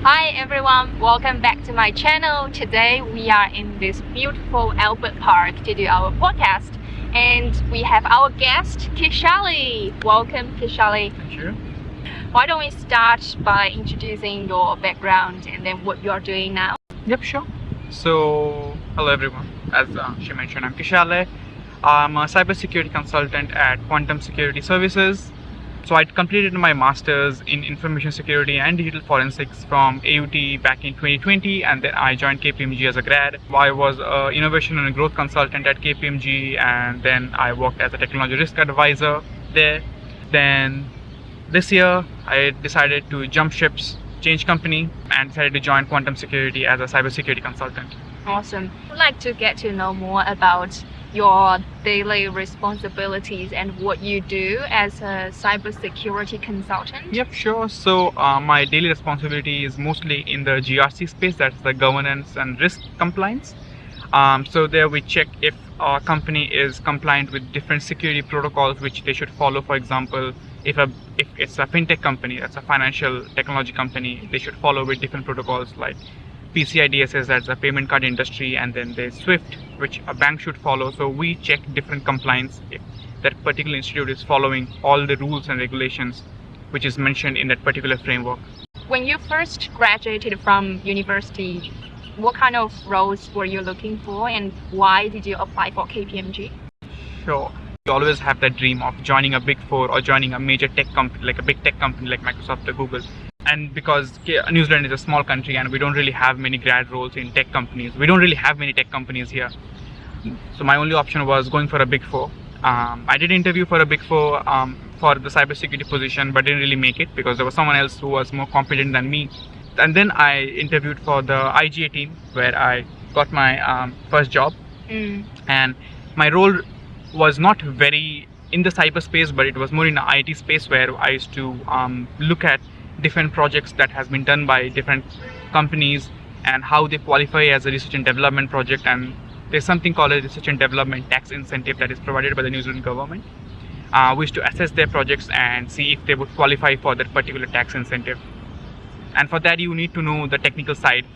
Hi everyone, welcome back to my channel. Today we are in this beautiful Albert Park to do our podcast, and we have our guest Kishalay. Welcome Kishalay. Thank you. Why don't we start by introducing your background and then what you are doing now? Yep, sure. So, hello everyone. As she mentioned, I'm Kishalay. I'm a cybersecurity consultant at Quantum Security Services. So I completed my master's in information security and digital forensics from AUT back in 2020, and then I joined KPMG as a grad. I was an innovation and growth consultant at KPMG, and then I worked as a technology risk advisor there. Then this year I decided to jump ships, change company, and decided to join Quantum Security as a cybersecurity consultant. Awesome. I'd like to get to know more about your daily responsibilities and what you do as a cybersecurity consultant. Yep, sure. So my daily responsibility is mostly in the GRC space, that's the governance and risk compliance. So there we check if our company is compliant with different security protocols which they should follow. For example, if it's a fintech company, that's a financial technology company, they should follow with different protocols like PCI DSS, that's a payment card industry, and then there's SWIFT, which a bank should follow. So we check different compliance if that particular institute is following all the rules and regulations which is mentioned in that particular framework. When you first graduated from university, what kind of roles were you looking for and why did you apply for KPMG? Sure. You always have that dream of joining a big four or joining a major tech company, like a big tech company like Microsoft or Google. And because New Zealand is a small country and we don't really have many grad roles in tech companies, we don't really have many tech companies here. So my only option was going for a big four. I did interview for a big four for the cybersecurity position, but didn't really make it because there was someone else who was more competent than me. And then I interviewed for the IGA team where I got my first job. And my role was not very in the cyberspace, but it was more in the IT space where I used to look at different projects that has been done by different companies and how they qualify as a research and development project. And there's something called a research and development tax incentive that is provided by the New Zealand government. We used to assess their projects and see if they would qualify for that particular tax incentive. And for that you need to know the technical side,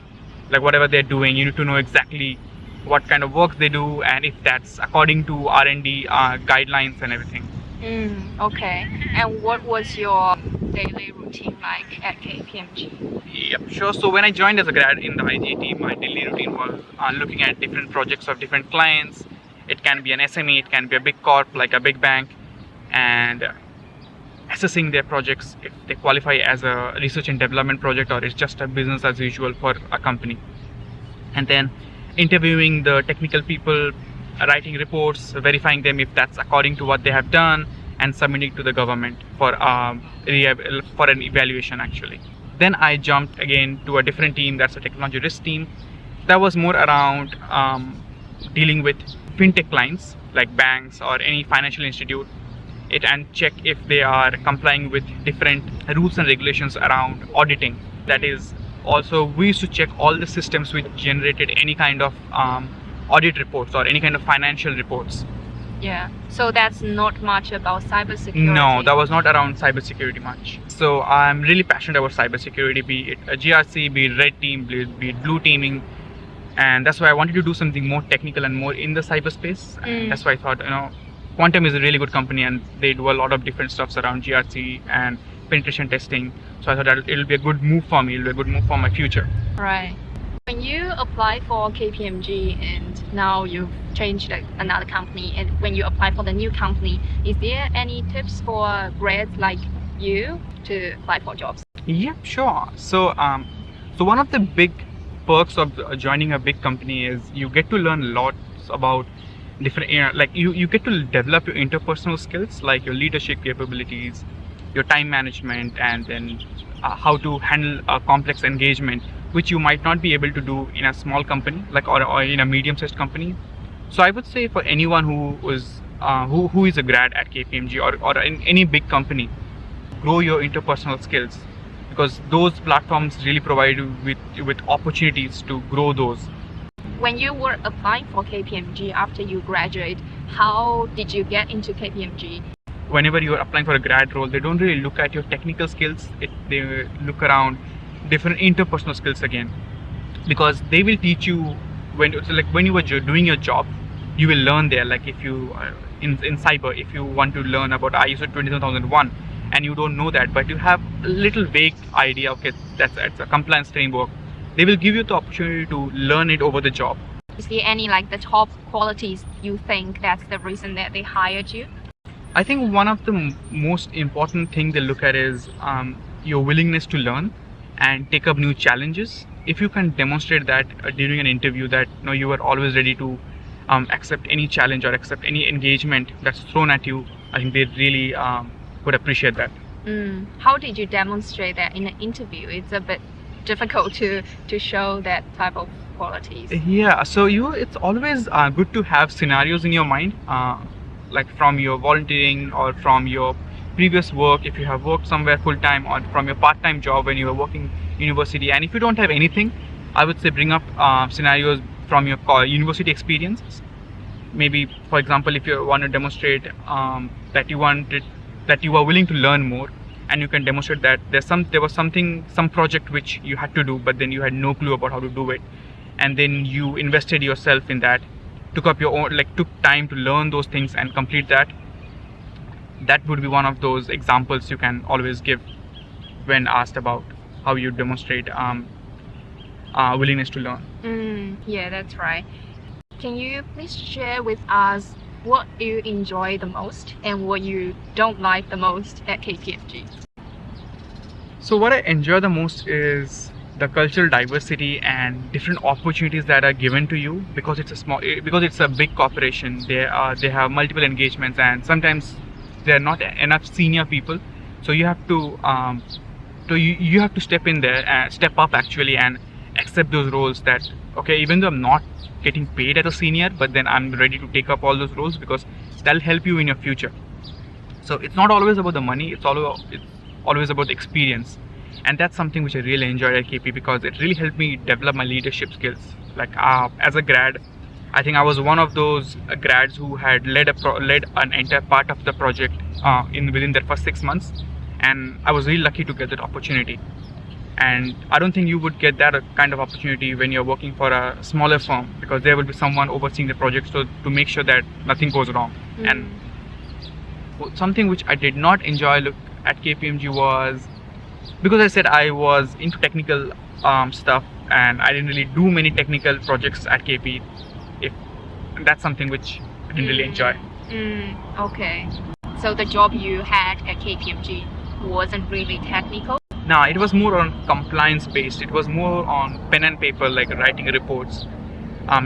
like whatever they're doing, you need to know exactly what kind of work they do and if that's according to R&D guidelines and everything. Okay. And what was your daily routine like at KPMG? Yep, sure. So when I joined as a grad in the IGA team, my daily routine was looking at different projects of different clients. It can be an SME, it can be a big corp like a big bank, and assessing their projects if they qualify as a research and development project or it's just a business as usual for a company. And then interviewing the technical people, writing reports, verifying them if that's according to what they have done, and submitting to the government for an evaluation actually. Then I jumped again to a different team, that's a technology risk team. That was more around dealing with fintech clients like banks or any financial institute, and check if they are complying with different rules and regulations around auditing. That is, also we used to check all the systems which generated any kind of audit reports or any kind of financial reports. Yeah, so that's not much about cybersecurity. No, that was not around cybersecurity much. So I'm really passionate about cybersecurity, be it a GRC, be it red team, be it blue teaming, and that's why I wanted to do something more technical and more in the cyberspace. And that's why I thought, Quantum is a really good company and they do a lot of different stuffs around GRC and penetration testing. So I thought that it'll be a good move for me, it'll be a good move for my future. Right. When you apply for KPMG and now you've changed another company, and when you apply for the new company, is there any tips for grads like you to apply for jobs? Yeah, sure. So one of the big perks of joining a big company is you get to learn lots about different, like you get to develop your interpersonal skills, like your leadership capabilities, your time management, and then how to handle a complex engagement, which you might not be able to do in a small company, like or in a medium-sized company. So I would say for anyone who is a grad at KPMG or in any big company, grow your interpersonal skills, because those platforms really provide you with opportunities to grow those. When you were applying for KPMG after you graduate, how did you get into KPMG? Whenever you are applying for a grad role, they don't really look at your technical skills. They look around different interpersonal skills again, because they will teach you when you are doing your job, you will learn there. Like if you in cyber, if you want to learn about ISO 27001 and you don't know that, but you have a little vague idea, okay, that's a compliance framework, they will give you the opportunity to learn it over the job. Is there any like the top qualities you think that's the reason that they hired you? I think one of the most important thing they look at is your willingness to learn and take up new challenges. If you can demonstrate that during an interview, that you are always ready to accept any challenge or accept any engagement that's thrown at you, I think they really would appreciate that. How did you demonstrate that in an interview? It's a bit difficult to show that type of qualities. Yeah, so it's always good to have scenarios in your mind, like from your volunteering or from your previous work, if you have worked somewhere full-time, or from your part-time job when you were working university. And if you don't have anything, I would say bring up scenarios from your university experiences. Maybe, for example, if you want to demonstrate that you are willing to learn more, and you can demonstrate that there was some project which you had to do, but then you had no clue about how to do it, and then you invested yourself in that, took up your own, took time to learn those things and complete that. That would be one of those examples you can always give when asked about how you demonstrate willingness to learn. Yeah, that's right. Can you please share with us what you enjoy the most and what you don't like the most at KPMG? So what I enjoy the most is the cultural diversity and different opportunities that are given to you, because it's a big corporation. They have multiple engagements, and sometimes there are not enough senior people, so you have to you have to step in there and step up actually and accept those roles. That okay, even though I'm not getting paid as a senior, but then I'm ready to take up all those roles because that'll help you in your future. So it's not always about the money, it's always about the experience. And that's something which I really enjoyed at KP, because it really helped me develop my leadership skills. As a grad, I think I was one of those grads who had led an entire part of the project within their first 6 months, and I was really lucky to get that opportunity. And I don't think you would get that kind of opportunity when you're working for a smaller firm, because there will be someone overseeing the project to make sure that nothing goes wrong. And something which I did not enjoy at KPMG was, because I said I was into technical stuff and I didn't really do many technical projects at KP. That's something which I didn't really enjoy. Okay. So the job you had at KPMG wasn't really technical? No, it was more on compliance based. It was more on pen and paper, like writing reports. I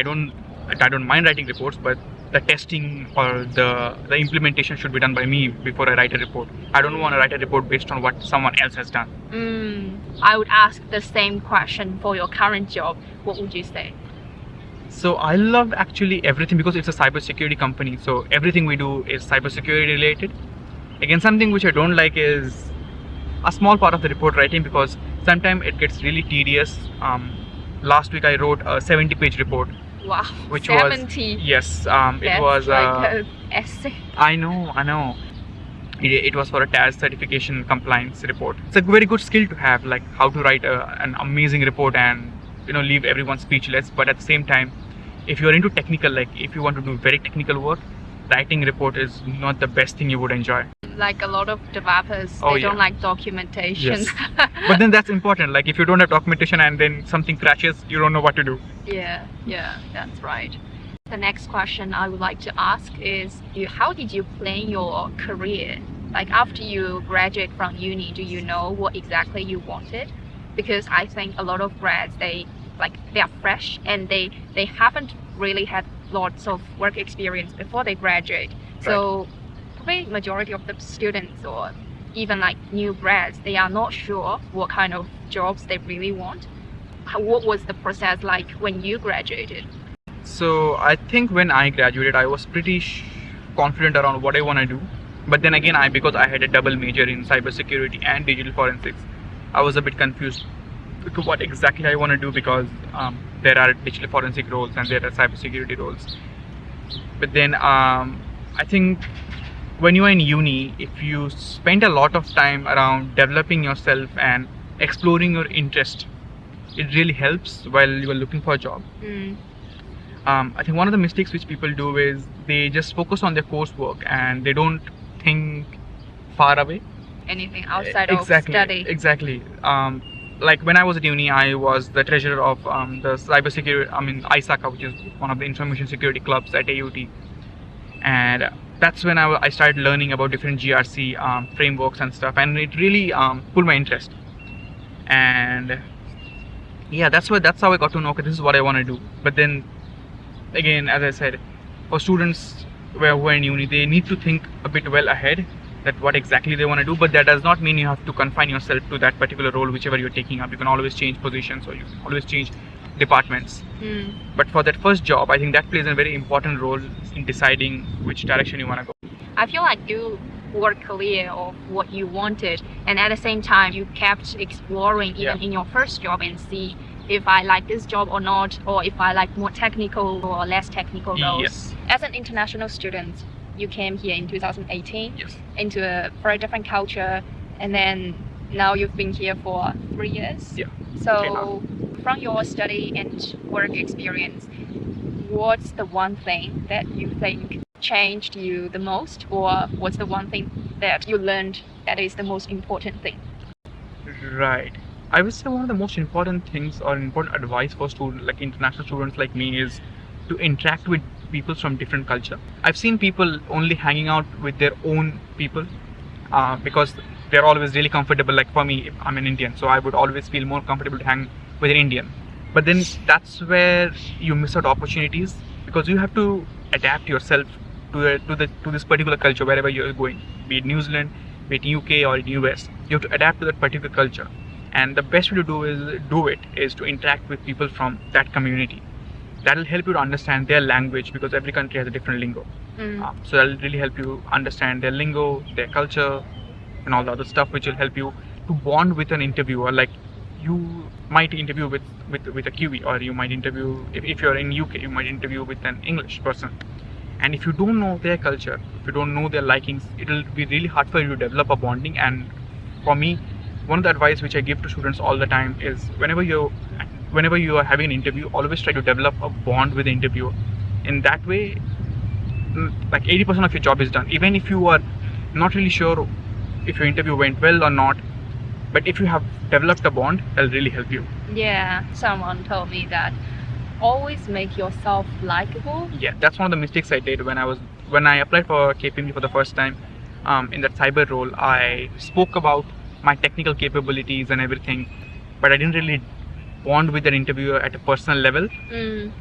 don't mind writing reports, but the testing or the implementation should be done by me before I write a report. I don't want to write a report based on what someone else has done. I would ask the same question for your current job. What would you say? So I love actually everything, because it's a cybersecurity company. So everything we do is cybersecurity related. Again, something which I don't like is a small part of the report writing, because sometimes it gets really tedious. Last week I wrote a 70-page report. Wow, which 70. Was yes, That's it was like an essay. I know. It was for a TAS certification compliance report. It's a very good skill to have, like how to write an amazing report and leave everyone speechless. But at the same time, if you're into technical, like if you want to do very technical work, writing report is not the best thing you would enjoy. Like a lot of developers, they don't like documentation. Yes. But then that's important. Like if you don't have documentation and then something crashes, you don't know what to do. Yeah, that's right. The next question I would like to ask is, how did you plan your career? Like after you graduate from uni, do you know what exactly you wanted? Because I think a lot of grads, they are fresh and they haven't really had lots of work experience before they graduate. Right. So probably majority of the students or even like new grads, they are not sure what kind of jobs they really want. What was the process like when you graduated? So I think when I graduated, I was pretty confident around what I want to do. But then again, because I had a double major in cybersecurity and digital forensics, I was a bit confused to what exactly I want to do, because there are digital forensic roles and there are cybersecurity roles. But then I think when you are in uni, if you spend a lot of time around developing yourself and exploring your interest. It really helps while you are looking for a job. I think one of the mistakes which people do is they just focus on their coursework and they don't think far away. Anything outside Exactly, of study. exactly. Like when I was at uni, I was the treasurer of the cybersecurity, ISACA, which is one of the information security clubs at AUT. And that's when I started learning about different GRC frameworks and stuff, and it really pulled my interest. And yeah, that's how I got to know, okay, this is what I want to do. But then again, as I said, for students who are in uni, they need to think a bit well ahead that what exactly they want to do. But that does not mean you have to confine yourself to that particular role, whichever you're taking up. You can always change positions, or you can always change departments. But for that first job, I think that plays a very important role in deciding which direction you want to go. I feel like you were clear of what you wanted, and at the same time you kept exploring even in your first job and see if I like this job or not, or if I like more technical or less technical roles. Yes. As an international student, you came here in 2018 Yes. into a very different culture, and then now you've been here for 3 years. Yeah. So from your study and work experience, what's the one thing that you think changed you the most, or what's the one thing that you learned that is the most important thing? Right. I would say one of the most important things or important advice for students, like international students like me, is to interact with people from different culture. I've seen people only hanging out with their own people because they're always really comfortable. Like for me, I'm an Indian, so I would always feel more comfortable to hang with an Indian. But then that's where you miss out opportunities, because you have to adapt yourself to this particular culture wherever you're going, be it New Zealand, be it UK or in US. You have to adapt to that particular culture, and the best way to do is to interact with people from that community. That'll help you to understand their language, because every country has a different lingo. So that'll really help you understand their lingo, their culture, and all the other stuff, which will help you to bond with an interviewer. Like you might interview with a Kiwi, or you might interview, if you're in UK, you might interview with an English person. And if you don't know their culture, if you don't know their likings, it'll be really hard for you to develop a bonding. And for me, one of the advice which I give to students all the time is whenever you are having an interview, always try to develop a bond with the interviewer. In that way, like 80% of your job is done. Even if you are not really sure if your interview went well or not, but if you have developed a bond, it'll really help you. Yeah, someone told me that always make yourself likable. Yeah, that's one of the mistakes I did when I applied for KPMG for the first time. In that cyber role, I spoke about my technical capabilities and everything, but I didn't really bond with an interviewer at a personal level.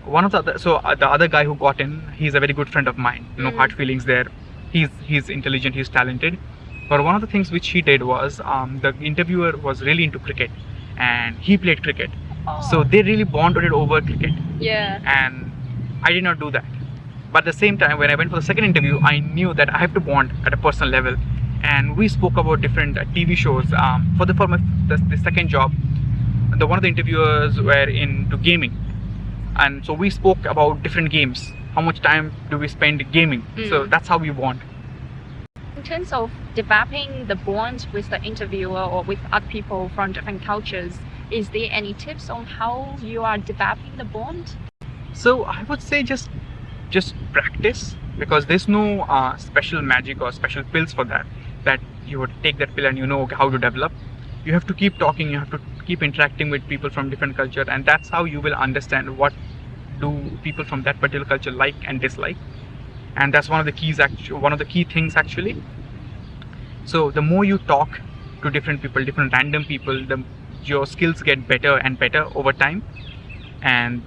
One of the other guy who got in, he's a very good friend of mine. No hard feelings there. He's intelligent, he's talented. But one of the things which he did was the interviewer was really into cricket, and he played cricket. So they really bonded over cricket. Yeah. And I did not do that. But at the same time, when I went for the second interview, I knew that I have to bond at a personal level. And we spoke about different TV shows. For the second job, one of the interviewers were into gaming. And so we spoke about different games. How much time do we spend gaming? So that's how we bond. In terms of developing the bond with the interviewer or with other people from different cultures, is there any tips on how you are developing the bond? So I would say just practice, because there's no special magic or special pills for that you would take that pill and you know how to develop. You have to keep talking, you have to keep interacting with people from different culture, and that's how you will understand what do people from that particular culture like and dislike. And that's one of the key things actually. So the more you talk to different people, different random people, your skills get better and better over time, and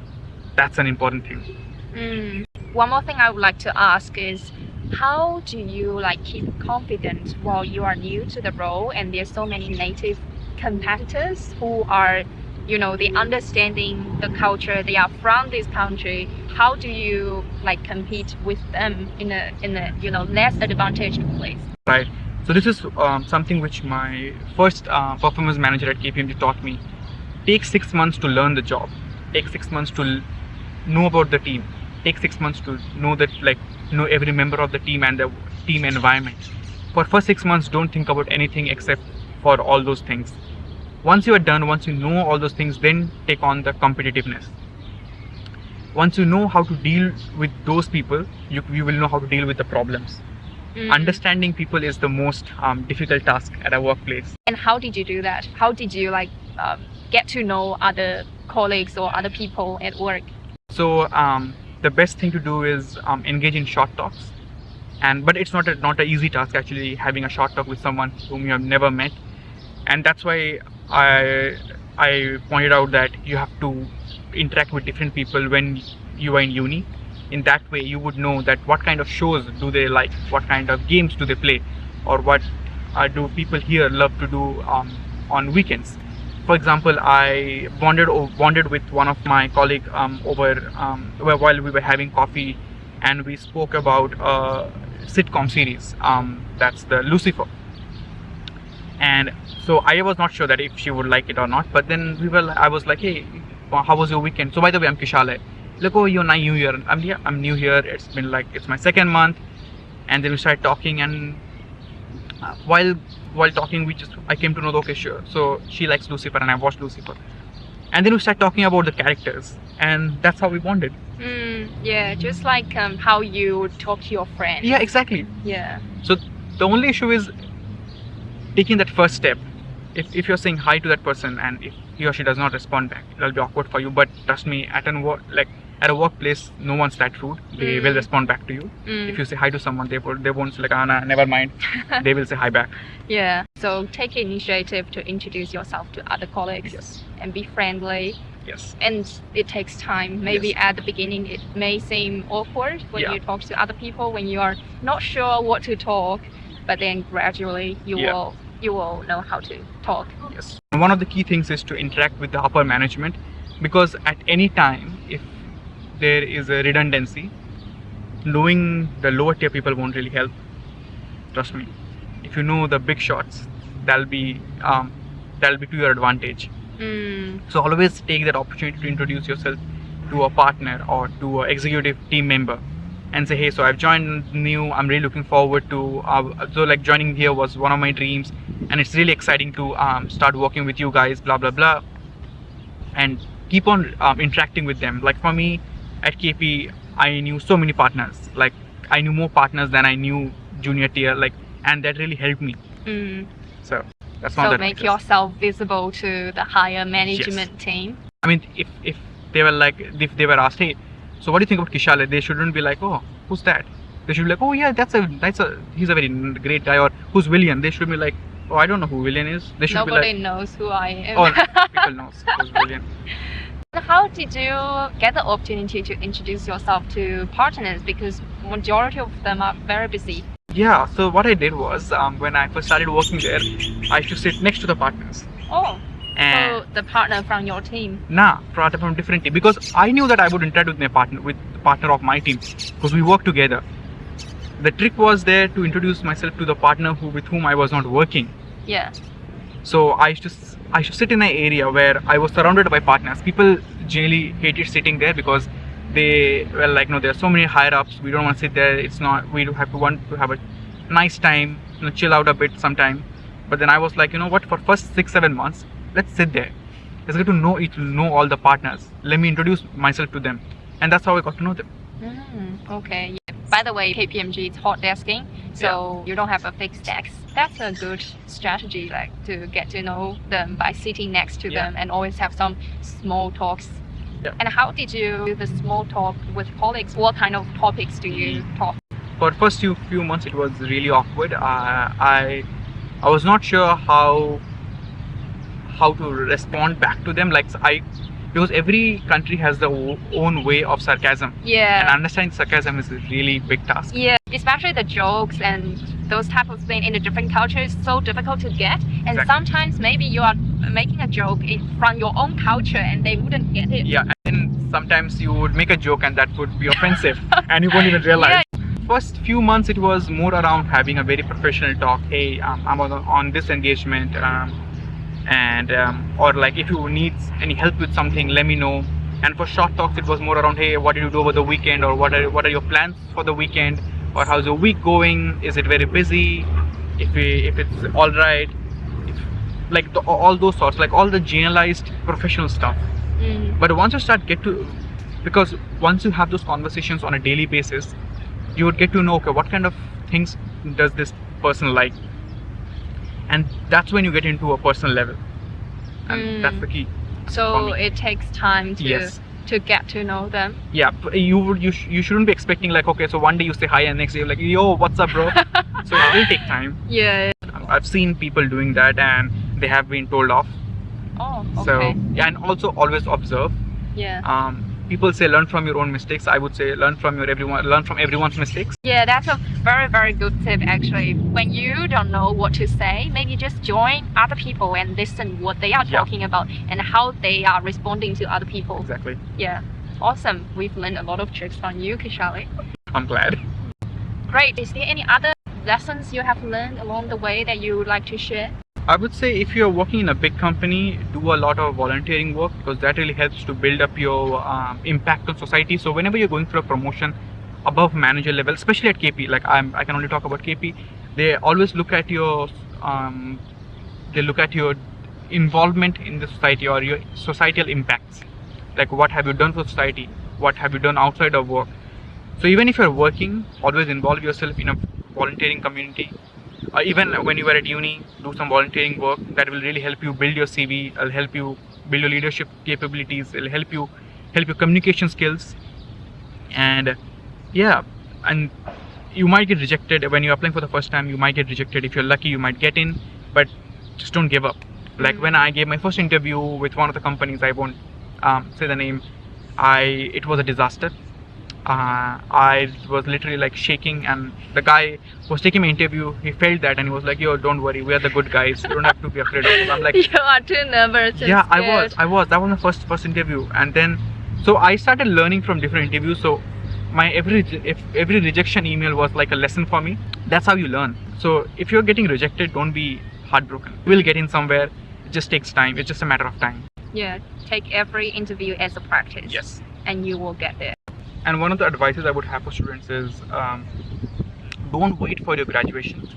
that's an important thing. One more thing I would like to ask is, how do you keep confident while you are new to the role and there's so many native competitors who are, they understanding the culture, they are from this country? How do you compete with them in a less advantaged place? Right. So this is something which my first performance manager at KPMG taught me. Take 6 months to learn the job. Take 6 months to know about the team. Take 6 months to know every member of the team and the team environment. For first 6 months, don't think about anything except for all those things. Once you are done, once you know all those things, then take on the competitiveness. Once you know how to deal with those people, you will know how to deal with the problems. Understanding people is the most difficult task at a workplace. And how did you do that? How did you get to know other colleagues or other people at work? So the best thing to do is engage in short talks, but it's not an easy task actually, having a short talk with someone whom you have never met, and that's why I pointed out that you have to interact with different people when you are in uni. In that way you would know that what kind of shows do they like, what kind of games do they play, or what do people here love to do on weekends. For example, I bonded with one of my colleagues while we were having coffee, and we spoke about a sitcom series, that's the Lucifer. And so I was not sure that if she would like it or not, but then I was like, hey, how was your weekend? So by the way, I'm Kishalay. Like, oh, you're new here. I'm new here. It's my second month. And then we started talking, and while talking, I came to know, okay, sure. So she likes Lucifer and I watched Lucifer. And then we started talking about the characters, and that's how we bonded. Yeah, just like how you talk to your friends. Yeah, exactly. Yeah. So the only issue is taking that first step. If you're saying hi to that person and if he or she does not respond back, it'll be awkward for you. But trust me, at a workplace, no one's that rude. They will respond back to you. If you say hi to someone, they won't say like, nah, never mind. They will say hi back. Yeah. So take initiative to introduce yourself to other colleagues. Yes. And be friendly. Yes. And it takes time. Maybe at the beginning it may seem awkward when you talk to other people, when you are not sure what to talk, but then gradually you will know how to talk. Yes. One of the key things is to interact with the upper management, because at any time, if there is a redundancy, knowing the lower tier people won't really help. Trust me. If you know the big shots, that'll be to your advantage. So always take that opportunity to introduce yourself to a partner or to an executive team member and say, hey, so I've joined new, I'm really looking forward to, joining here was one of my dreams, and it's really exciting to start working with you guys, blah, blah, blah. And keep on interacting with them. Like for me, at KP, I knew so many partners. Like I knew more partners than I knew junior tier, and that really helped me. So that's one of the make factors. yourself visible to the higher management team. I mean, if they were asked, hey, so what do you think about Kishalay? They shouldn't be like, oh, who's that? They should be like, oh yeah, he's a very great guy. Or who's William? They should be like, oh, I don't know who William is. They should Nobody be like, knows who I am. oh, people knows who's William. How did you get the opportunity to introduce yourself to partners? Because majority of them are very busy. Yeah, so what I did was, when I first started working there, I used to sit next to the partners. Oh, and so the partner from your team? Nah, partner from different team, because I knew that I would interact with the partner of my team, because we work together. The trick was there to introduce myself to the partner with whom I was not working. Yeah. So I used to sit in an area where I was surrounded by partners. People generally hated sitting there because they were like, no, there are so many higher ups, we don't want to sit there, we want to have a nice time, chill out a bit sometime. But then I was like, you know what, for first 6-7 months, let's sit there, let's get to know all the partners, let me introduce myself to them, and that's how I got to know them. Okay. Yeah. By the way, KPMG is hot desking, so you don't have a fixed desk. That's a good strategy, to get to know them by sitting next to them and always have some small talks. Yeah. And how did you do the small talk with colleagues? What kind of topics do you talk? For first few months, it was really awkward. I was not sure how to respond back to them. Because every country has their own way of sarcasm. Yeah. And understanding sarcasm is a really big task. Yeah, especially the jokes and those type of things in a different culture is so difficult to get. And sometimes maybe you are making a joke from your own culture and they wouldn't get it. Yeah, and sometimes you would make a joke and that would be offensive and you won't even realize. Yeah. First few months it was more around having a very professional talk. Hey, I'm on this engagement. Or if you need any help with something, let me know. And for short talks, it was more around, hey, what did you do over the weekend, or what are your plans for the weekend, or how's your week going? Is it very busy? If it's all right, like all those sorts, like all the generalized professional stuff. But once you start because once you have those conversations on a daily basis, you would get to know, okay, what kind of things does this person like, and that's when you get into a personal level, and that's the key. So it takes time to Yes. to get to know them. Yeah, you shouldn't be expecting like, okay, so one day you say hi and next day you're like, yo, what's up, bro? So it will take time. Yeah. I've seen people doing that and they have been told off. Oh, So okay. yeah, and also always observe. Yeah. People say learn from your own mistakes. I would say learn from everyone's mistakes. Yeah, that's a very, very good tip actually. When you don't know what to say, maybe just join other people and listen what they are Yeah. talking about and how they are responding to other people. Exactly. Yeah. Awesome. We've learned a lot of tricks from you, Kishalay. I'm glad. Great. Is there any other lessons you have learned along the way that you would like to share? I would say if you're working in a big company, do a lot of volunteering work because that really helps to build up your impact on society. So whenever you're going through a promotion above manager level, especially at KP, like I can only talk about KP, they always look at your involvement in the society or your societal impacts. Like what have you done for society? What have you done outside of work? So even if you're working, always involve yourself in a volunteering community. Even when you were at uni, do some volunteering work. That will really help you build your CV. It'll help you build your leadership capabilities. It'll help your communication skills. And yeah, and you might get rejected when you're applying for the first time. You might get rejected. If you're lucky, you might get in, but just don't give up. Like when I gave my first interview with one of the companies, I won't say the name. It was a disaster. I was literally like shaking, and the guy who was taking my interview, he felt that and he was like, yo, don't worry, we are the good guys, you don't have to be afraid of us. I'm like, You are too nervous. And yeah, scared. I was that was my first interview. And then so I started learning from different interviews. So my every rejection email was like a lesson for me. That's how you learn. So if you're getting rejected, don't be heartbroken. You will get in somewhere. It just takes time. It's just a matter of time. Yeah, take every interview as a practice. Yes. And you will get there. And one of the advices I would have for students is don't wait for your graduation.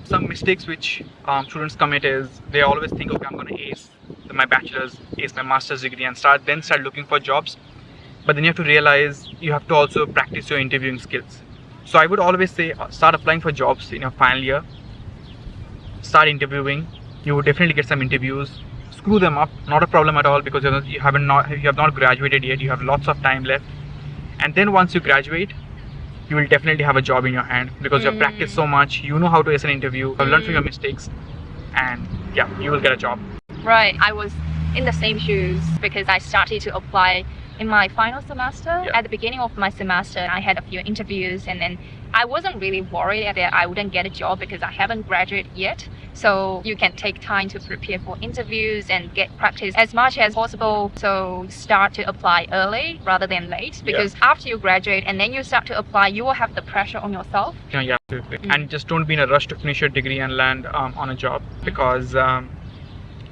Some mistakes which students commit is they always think, okay, I'm going to ace my bachelor's, ace my master's degree, and start looking for jobs. But then you have to realize you have to also practice your interviewing skills. So I would always say start applying for jobs in your final year. Start interviewing. You will definitely get some interviews. Screw them up, not a problem at all, because you have not graduated yet. You have lots of time left. And then once you graduate, you will definitely have a job in your hand because you have practiced so much. You know how to ace an interview. You've learned from your mistakes, and yeah, you will get a job. Right. I was in the same shoes because I started to apply in my final semester. Yeah. At the beginning of my semester, I had a few interviews, and then I wasn't really worried that I wouldn't get a job because I haven't graduated yet. So you can take time to prepare for interviews and get practice as much as possible. So start to apply early rather than late, because after you graduate and then you start to apply, you will have the pressure on yourself. Yeah, absolutely. And just don't be in a rush to finish your degree and land on a job, because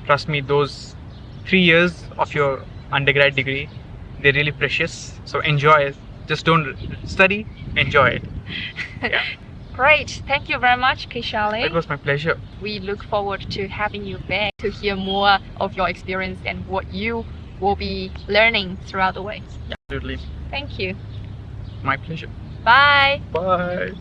trust me, those 3 years of your undergrad degree, they're really precious. So enjoy it. Just don't study, enjoy it. Yeah. Great. Thank you very much, Kishalay. It was my pleasure. We look forward to having you back to hear more of your experience and what you will be learning throughout the way. Absolutely. Thank you. My pleasure. Bye. Bye.